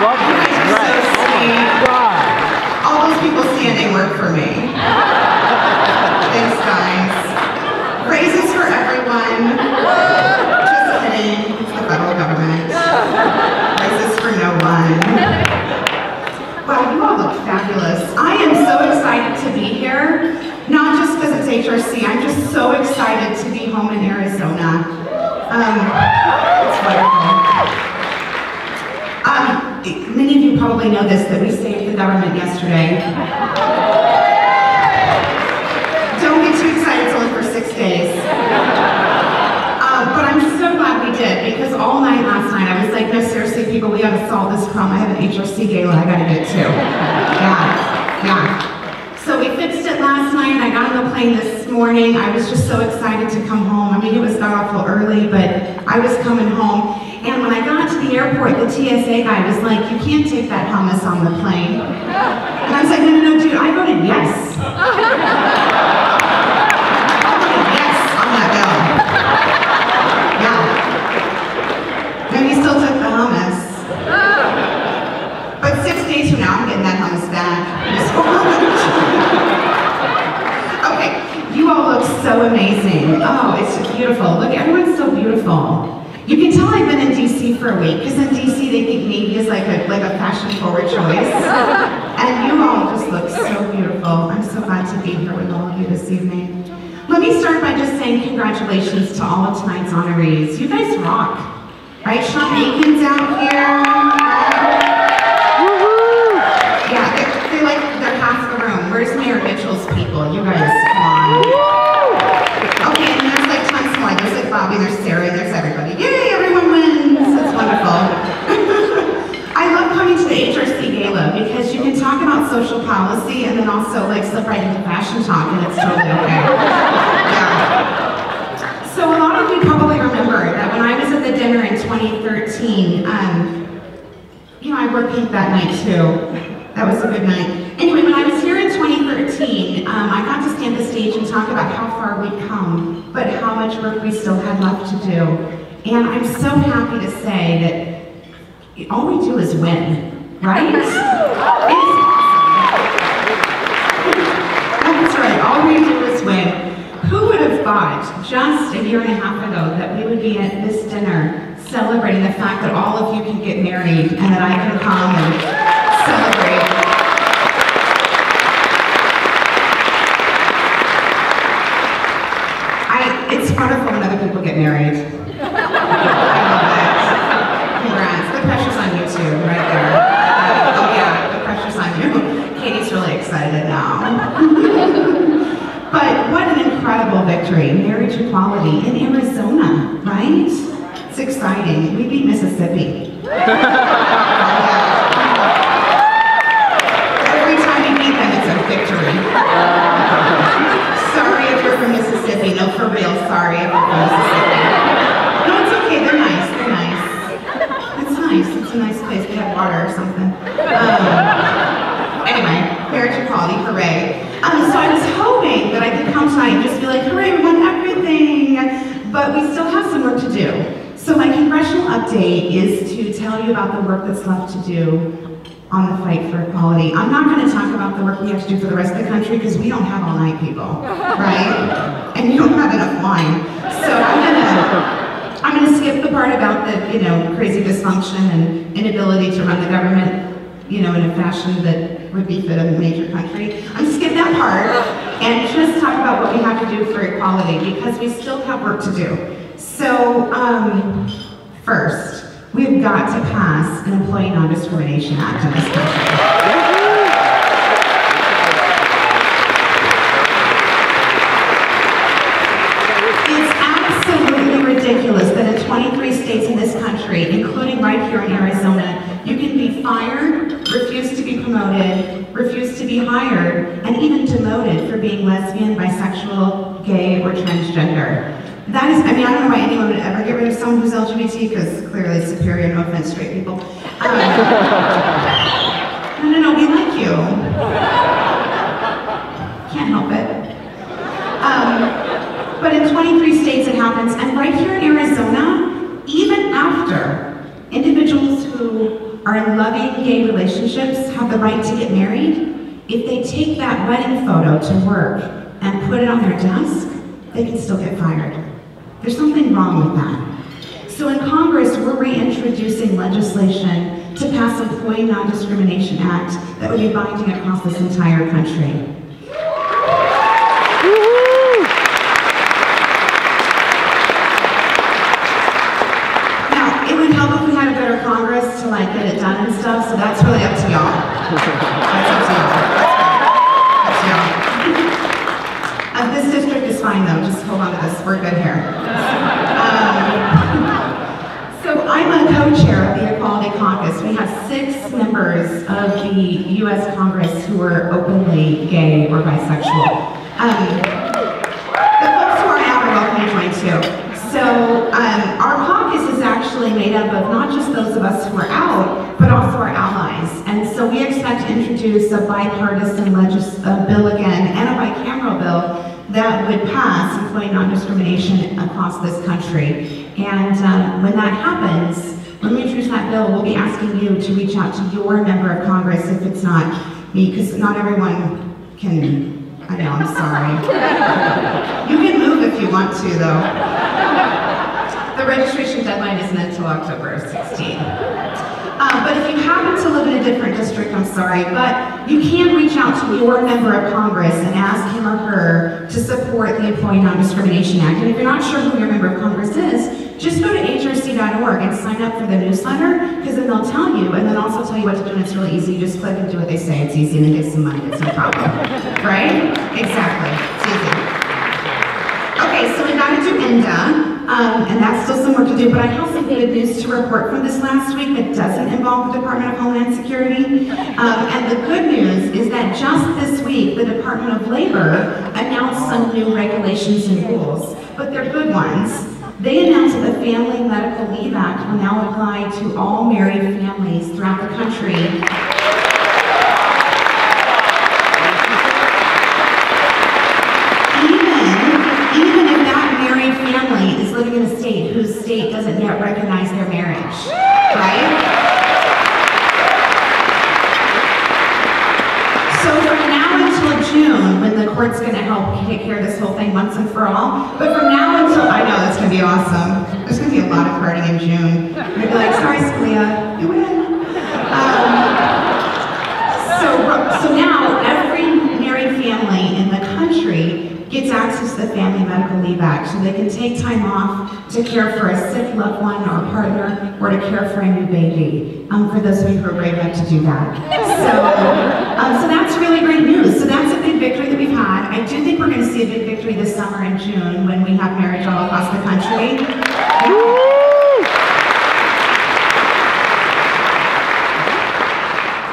love You this. guys are so sweet. God. All those people standing work for me. Thanks, guys. Raises for everyone. Just kidding. It's the federal government. Raises for no one. Wow, you all look fabulous. I am so excited to be here. Not just because it's HRC. I'm just so excited to be home in Arizona. It's wonderful. Many of you probably know this, that we saved the government yesterday. Don't get too excited, it's only for 6 days. But I'm so glad we did, because all night last night I was like, no, seriously, people, we gotta solve this problem. I have an HRC Gala I gotta get to. Yeah. So we fixed it last night, I got on the plane this morning. I was just so excited to come home. I mean, it was got awful early, but I was coming home. And when I got to the airport, the TSA guy was like, you can't take that hummus on the plane. And I was like, no, dude, I voted yes. I voted yes on that bill. Yeah. And he still took the hummus. But 6 days from now, I'm getting that hummus back. Okay, you all look so amazing. Oh, it's beautiful. Look, everyone's so beautiful. You can tell I've been in DC for a week, because in DC they think Navy is like a fashion-forward choice. And you all just look so beautiful. I'm so glad to be here with all of you this evening. Let me start by just saying congratulations to all of tonight's honorees. You guys rock. Right, Sean Aiken's out here. Yeah, they're half the room. Where's Mayor Mitchell's people? You guys, come on. Okay, and there's like tons more. There's like Bobby, there's Sarah, and there's everybody. Yay, everyone wins! That's wonderful. I love coming to the HRC Gala because you can talk about social policy and then also like slip right into fashion talk, and it's totally okay. Yeah. So a lot of you probably remember that when I was at the dinner in 2013, I wore pink that night too. That was a good night. Anyway, when I was here in 2013, I got to stand the stage and talk about how far we'd come, but how much work we still had left to do. And I'm so happy to say that all we do is win, right? It's awesome. That's right, all we do is win. Who would have thought just a year and a half ago that we would be at this dinner celebrating the fact that all of you can get married and that I can come and celebrate. It's wonderful when other people get married. I love it. Congrats. The pressure's on you too, right there. Oh yeah, the pressure's on you. Katie's really excited now. But what an incredible victory. Marriage equality in Arizona, right? It's exciting. We beat Mississippi. Every time we beat them, it's a victory. Sorry if you're from Mississippi. No, for real, sorry if you're from Mississippi. No, it's okay. They're nice. They're nice. It's nice. It's a nice place. They have water or something. Anyway, marriage equality, hooray. So I was hoping that I could come tonight and just be like, hooray, we won everything. But we still have some work to do. So my congressional update is to tell you about the work that's left to do on the fight for equality. I'm not going to talk about the work we have to do for the rest of the country because we don't have all night, people, right? And you don't have enough wine. So I'm gonna skip the part about the crazy dysfunction and inability to run the government in a fashion that would befit a major country. I'm gonna skip that part and just talk about what we have to do for equality because we still have work to do. So first, we've got to pass an Employee Non-Discrimination Act in this country. It's absolutely ridiculous that in 23 states in this country, including right here in Arizona, you can be fired, refuse to be promoted, refuse to be hired, and even demoted for being lesbian, bisexual, gay, or transgender. That is, I don't know why anyone would ever get rid of someone who's LGBT, because clearly it's superior, no offense, straight people. No, we like you. Can't help it. But in 23 states it happens, and right here in Arizona, even after individuals who are in loving gay relationships have the right to get married, if they take that wedding photo to work and put it on their desk, they can still get fired. There's something wrong with that. So in Congress, we're reintroducing legislation to pass Employee Non-Discrimination Act that would be binding across this entire country. Now, it would help if we had a better Congress to like get it done and stuff, so that's really up to y'all. That's up to y'all. This district is fine though, just hold on to this, we're good here. So I'm a co-chair of the Equality Caucus. We have 6 members of the U.S. Congress who are openly gay or bisexual. The folks who aren't out are welcome to join too. So our caucus is actually made up of not just those of us who are out, but also our allies. And so we expect to introduce a bipartisan bill again and a bicameral bill that would pass employee non-discrimination across this country. And when that happens, when we introduce that bill, we'll be asking you to reach out to your member of Congress if it's not me, because not everyone can, I know, I'm sorry. You can move if you want to, though. The registration deadline isn't until October 16th. But if you happen to live in a different district, I'm sorry, but you can reach out to your member of Congress and ask him or her to support the Employee Non-Discrimination Act. And if you're not sure who your member of Congress is, just go to HRC.org and sign up for the newsletter, because then they'll tell you, and then also tell you what to do, and it's really easy. You just click and do what they say. It's easy, and then get some money. It's no problem. Right? Exactly. It's easy. Okay, so we got a agenda. And that's still some work to do, but I have some good news to report from this last week that doesn't involve the Department of Homeland Security. And the good news is that just this week, the Department of Labor announced some new regulations and rules, but they're good ones. They announced that the Family Medical Leave Act will now apply to all married families throughout the country. Even if that married family is living in a state whose state doesn't yet recognize their marriage, right? So from now until June, when the court's going to help take care of this whole thing once and for all, but from now until, I know that's going to be awesome. There's going to be a lot of partying in June. You're going to be like, sorry, Scalia, you win. So now every married family in the country gets access to the Family Medical Leave Act, so they can take time off to care for a sick loved one or partner, or to care for a new baby, for those of you who are brave enough to do that. So that's really great news. So that's a big victory that we've had. I do think we're going to see a big victory this summer in June when we have marriage all across the country.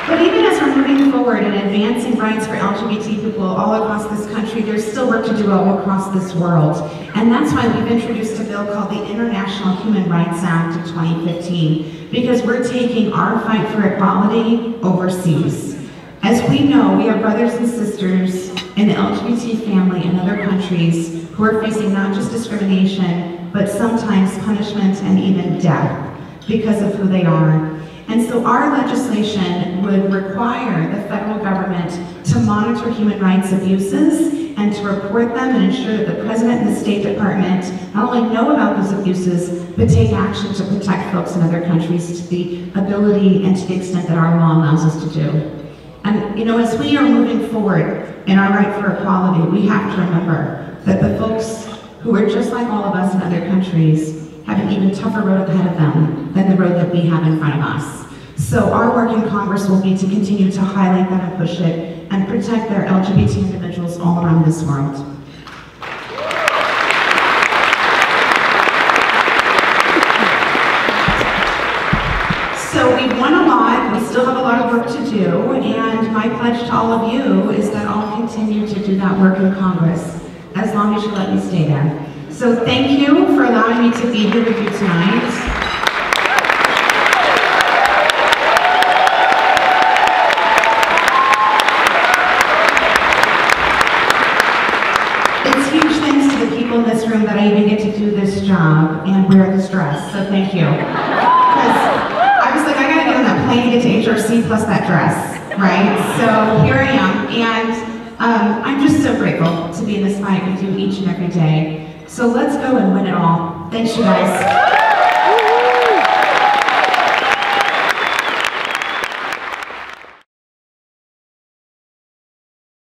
But even as we're moving forward and advancing rights for LGBT people all across this country, there's still work to do all across this world. And that's why we've introduced a bill called the International Human Rights Act of 2015, because we're taking our fight for equality overseas. As we know, we have brothers and sisters in the LGBT family in other countries who are facing not just discrimination, but sometimes punishment and even death because of who they are. And so our legislation would require the federal government to monitor human rights abuses and to report them and ensure that the President and the State Department not only know about those abuses, but take action to protect folks in other countries to the ability and to the extent that our law allows us to do. And you know, as we are moving forward in our right for equality, we have to remember that the folks who are just like all of us in other countries have an even tougher road ahead of them than the road that we have in front of us. So our work in Congress will be to continue to highlight that and push it and protect their LGBT individuals all around this world. So we've won a lot, we still have a lot of work to do, and my pledge to all of you is that I'll continue to do that work in Congress as long as you let me stay there. So thank you for allowing me to be here with you tonight. It's huge thanks to the people in this room that I even get to do this job and wear this dress, so thank you. Because I was like, I gotta get on that plane HRC plus that dress, right? So here I am, and I'm just so grateful to be in this fight with you each and every day. So let's go and win it all. Thanks, you guys.